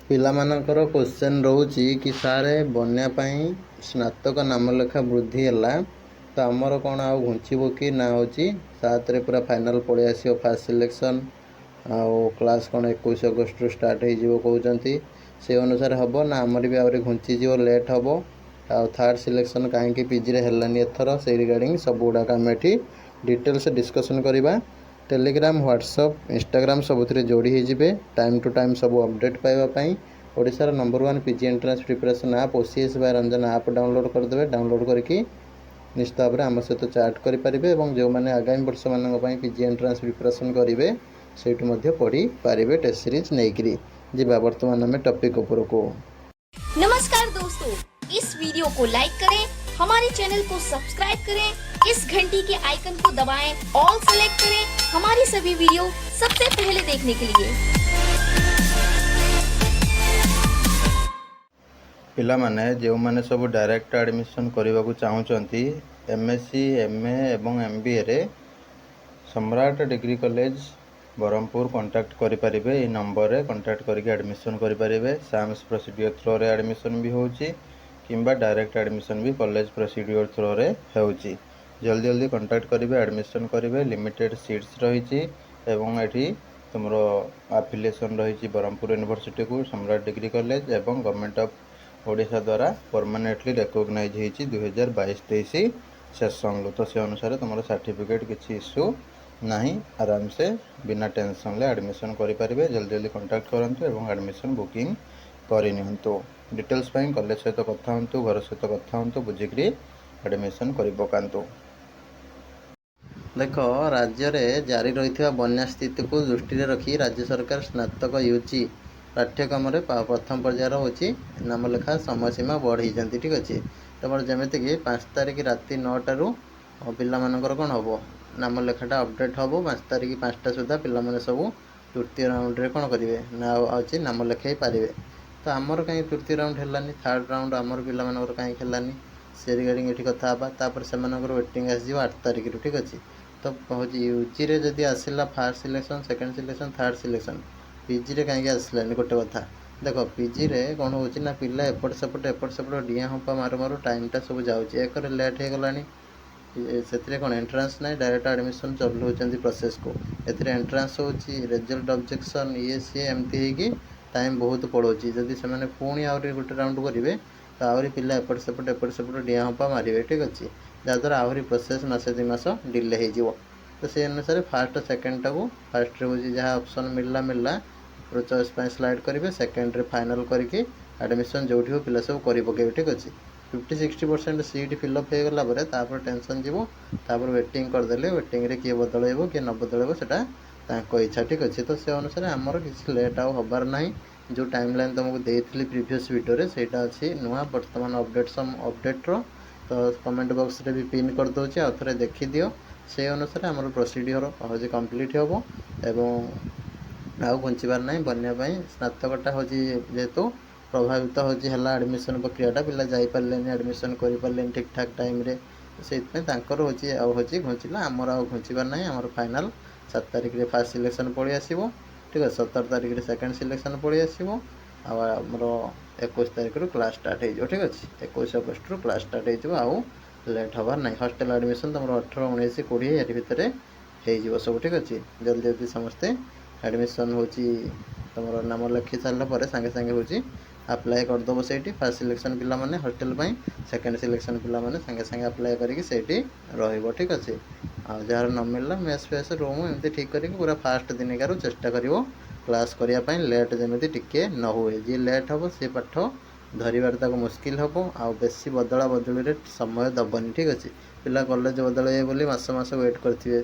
ପିଲାମାନଙ୍କର କ୍ୱେଶ୍ଚନ୍ ରହୁଛି କି ସାର୍ ବନ୍ୟା ପାଇଁ ସ୍ନାତକ ନାମଲେଖା ବୃଦ୍ଧି ହେଲା ତ ଆମର କ'ଣ ଆଉ ଘୁଞ୍ଚିବ କି ନା ହେଉଛି 7ରେ ପୁରା ଫାଇନାଲ୍ ପଳେଇ ଆସିବ ଫାର୍ଷ୍ଟ ସିଲେକ୍ସନ୍ ଆଉ କ୍ଲାସ୍ କ'ଣ 21 ଅଗଷ୍ଟରୁ ଷ୍ଟାର୍ଟ ହେଇଯିବ କହୁଛନ୍ତି। ସେ ଅନୁସାରେ ହେବ ନା ଆମର ବି ଆହୁରି ଘୁଞ୍ଚିଯିବ ଲେଟ୍ ହେବ ଆଉ ଥାର୍ଡ଼ ସିଲେକ୍ସନ୍ କାହିଁକି ପିଜିରେ ହେଲାନି ଏଥର ସେଇ ରିଗାର୍ଡ଼ିଂ ସବୁଗୁଡ଼ାକ ଆମେ ଏଠି ଡିଟେଲ୍ସ ଡିସ୍କସନ୍ କରିବା। टेलीग्राम व्हाट्सअप इंस्टाग्राम सबुथिरे जोड़ी होइजिबे टाइम टू टाइम सब अपडेट पाइबा पई ओडिशार number 1 PG entrance preparation app OCS by Ranjan app download करदेबे। डाउनलोड करके निश्चित भाव में आम सहित चैट करेंगे और जो मैंने आगामी वर्ष मान पीजी एंट्रांस प्रिपरेशन करेंगे से पढ़ी पारे टेस्ट सीरीज नहीं जा। बर्तमान आम टॉपिक उपर को नमस्कार दोस्तों, इस वीडियो को लाइक करें, हमारे चैनल को सब्सक्राइब करें, इस घंटी के आइकन को दबाएं, ऑल सेलेक्ट करें हमारी सभी वीडियो सबसे पहले देखने के लिए। पिला माने जो माने सब डायरेक्ट एडमिशन करने को चाहूँगी एमएससी एमए एवं एमबीए रे सम्राट डिग्री कॉलेज ब्रह्मपुर कांटेक्ट करें। ये नंबर रे कांटेक्ट करके एडमिशन करें। साम्स प्रोसीड्यूर थ्रो रे एडमिशन भी होची किंबा डायरेक्ट एडमिशन भी कॉलेज प्रोसीड्यूर थ्रो रे होची। जल्दी जल्दी कांटेक्ट करेंगे एडमिशन करेंगे। लिमिटेड सीट्स रही एवं एठी तुमरो एफिलिएशन रही ब्रह्मपुर यूनिवर्सिटी को सम्राट डिग्री कॉलेज एवं गवर्नमेंट ऑफ ओडिशा द्वारा परमानेंटली रिकॉग्नाइज होती 2022-23 सेशन। तो से अनुसार तुम सर्टिफिकेट किसी इश्यू नहीं, आराम से बिना टेंशन ले एडमिशन करें। जल्दी जल्दी कांटेक्ट करंतु एवं एडमिशन बुकिंग करनियंतु। डिटेल्स पाई कॉलेज सहित कथा हूँ, घर सहित कथा हूँ, बुझिकी एडमिशन कर पकातु। देख राज्य में जारी रही बन्या स्थिति को दृष्टि रखी राज्य सरकार स्नातक यूजी पाठ्यक्रम प्रथम पर्यायर होची नामलेखा समयसीमा बढ़ी। ठीक अच्छे तुम जमीक 5 तारिख राति 9टारू पिला कौन हम नामलेखाटा अपडेट हम 5 तारिख 5टा सुधा पिला सब तृतीय राउंड रे कौन करेंगे ना अच्छे नाम लेखाई पारे। तो आमर कहीं तृतीय राउंड है थर्ड राउंड आमर पिला कहीं खेलानी से रिगार्डिंग ये कथा से वेटिंग आसो 8 तारिख। ठीक अच्छे तो हूँ यूजी रे जदि आसला first selection second selection third selection PG रे कहीं आसलानी गोटे कथा देख पीजी रे कौन हो पिला एपट सेपट डिया हंपा मारू मारू टाइमटा सब जाऊँगी एक लेट हो गलानी से कौन एंट्रांस ना डायरेक्ट एडमिशन चलाऊँ प्रोसेस को ए एंट्रांस हो रिजल्ट ऑब्जेक्शन ये सी एमती टाइम बहुत पड़ोची जदि से पुणी आहरी गोटे राउंड करेंगे तो आहरी पिला एपट सेपट डिया हंपा मारे। ठीक अच्छे जहाँद्वारा आहरी प्रोसेस मसे 2 मास डिले हो। तो से अनुसार फास्ट सेकेंडटा को फास्ट हूँ जहाँ ऑप्शन मिलला चॉइस स्लाइड करेंगे सेकेंड रे फाइनल करके एडमिशन जो हो पिला सब कर पकेबे। ठीक अच्छे 50-60% सीट फिलअप हो गला टेंशन जीवो वेटिंग करदे वेटिंग रे किए बदल किए न बदल से इच्छा। ठीक अच्छे तो से अनुसार आमर किसी लेट आउ हबार ना जो टाइम लाइन तुमको देती प्रीवियस वीडियो सेटा अच्छी नुआ बर्तमान अपडेट्र तो कमेंट बॉक्स रे भी पिन कर दूसरी आउ थे देखीदि से अनुसार आम प्रोसीड्योर हूँ कम्प्लीट हम एवं आउ घुंचबार ना बन्या स्नातकटा हूँ जेहेतु प्रभावित होगा एडमिशन प्रक्रियाटा पिला जापारे एडमिशन करें ठीक ठाक टाइम रे से हूँ घुंचला आमर आउ घुंचबार ना आमर फाइनाल 7 तारिख रे फास्ट सिलेक्शन पलि आसो। ठीक है 17 तारिख रे सेकेंड सिलेक्शन पलि आसो आमर 21 तारिख रू क्लास स्टार्ट हो। ठीक अच्छे 21 अगस्ट रू क्लास स्टार्ट हो आउ लेट हबार ना। हॉस्टल एडमिशन तुम 18, 19, 20 ये भितर हो सब। ठीक अच्छे जल्दी जल्दी समस्ते एडमिशन हूँ तुम नाम लिखि सारापर सांगे सांगे हूँ अप्लाई करदेव से फास्ट सिलेक्शन पिला माने हॉस्टल सेकेंड सिलेक्शन पिला माने सांगे सांगे अप्लाई करके सेठी रहिबो। ठीक अच्छे आ जार न मिलला मेस फेस रूम एमती ठीक करके पूरा फास्ट दिनिकार चेष्टा करिवो क्लास करने लेट जमी टिके न हुए जी लेट हम सी पाठ धरबार मुस्किल हम आ बेसी बदला बदली समय दबनी। ठीक अच्छे पिला कॉलेज बदल बोली मास मास वेट करेंगे।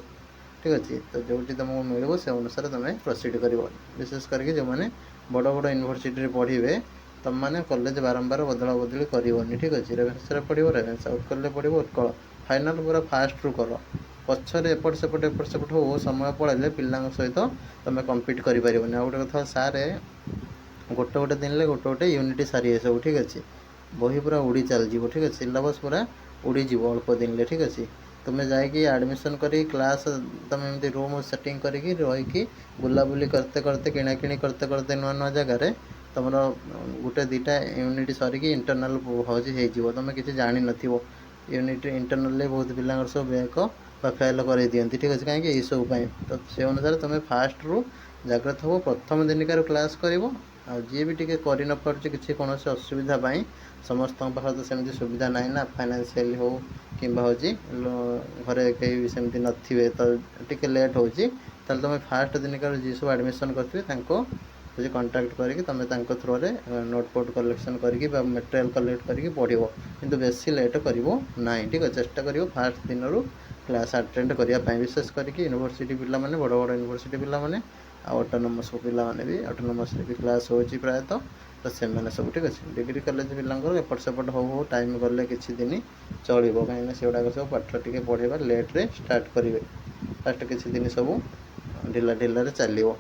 ठीक अच्छे तो जो तुमको मिल से अनुसार तुम प्रोसीड कर विशेष करके जो मैंने बड़ बड़ यूनिवर्सिटी पढ़े तुम मैंने कॉलेज बारंबार बदला बदली करनी। ठीक अच्छे रेभेन्सा पढ़ो रेभेन्सा उत्कल पढ़ो उत्कल फाइनाल पूरा फास्ट रू कर पछरे एपट सेपट हो समय पड़े पिला सहित तुम कम्पीट कर गोटे कथा सारे गोटे गोटे दिन में गोटे गोटे यूनिट सारी सब। ठीक अच्छे बही पूरा उड़ी चल जी। ठीक अच्छे सिलेबस पूरा उड़ी जीव अल्प दिन में। ठीक अच्छे तुम्हें जाकि एडमिशन कर क्लास तुम एमती रूम सेटिंग करके रहीकि बुलाबुली करते करते किणाकिणी करते करते नुआ नुआ जगार तुम गोटे दुटा यूनिट सरिकी इंटरनाल हूँ तुम किसी जान नथिबो यूनिट इंटरनाल बहुत पिला सब बैंक फेल कर दिखती ठीक अच्छे कहीं सब तो से अनुसार तुम फास्ट रु जाग्रत हो प्रथम दिनिकार क्लास कर जी भी टी कर न पार्चे किसी कौन असुविधा समस्त पाखे तो सेमती सुविधा ना ना फाइनेंशियली हो कि घरे कहीं सेमती नथिबे तो टी लेट हो तुम फास्ट दिनिकार जी सब एडमिशन करते मुझे कंटाक्ट करके तुम थ्रू रे नोटपोट कलेक्शन करके मटेरियल कलेक्ट करके पढ़ो किंतु बेसी लेट करिवो नाही ठीक है चेष्टा करिवो फास्ट दिन रू क्लास अटेंड करने विशेष करके यूनिवर्सिटी पिला माने बड़ बड़ यूनिवर्सिटी पिला माने ऑटोनोमस पिला माने भी ऑटोनोमस भी क्लास होची प्रायतः तो से मैंने सब ठीक अच्छे डिग्री कॉलेज पिलांकर एपट सेपट हो टाइम गले किसी दिन चलो कहीं से गुड़ाक सब पाठ टी पढ़ेगा लेट्रे स्टार्ट करेंगे फास्ट किसी दिन सब ढिला ढिला चलो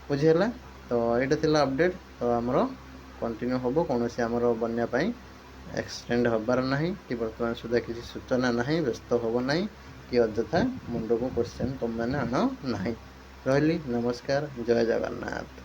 बुझीगला तो यहाँ थिला अपडेट तो आमर कंटिन्यू हम कौन से आमर बन्यापाई एक्सटेंड हबार ना कि बर्तमान सुधा किसी सूचना ना व्यस्त हम ना कि अଯଥା मुंड को क्वेश्चन तुम मैंने आण ना रही नमस्कार जय जगन्नाथ।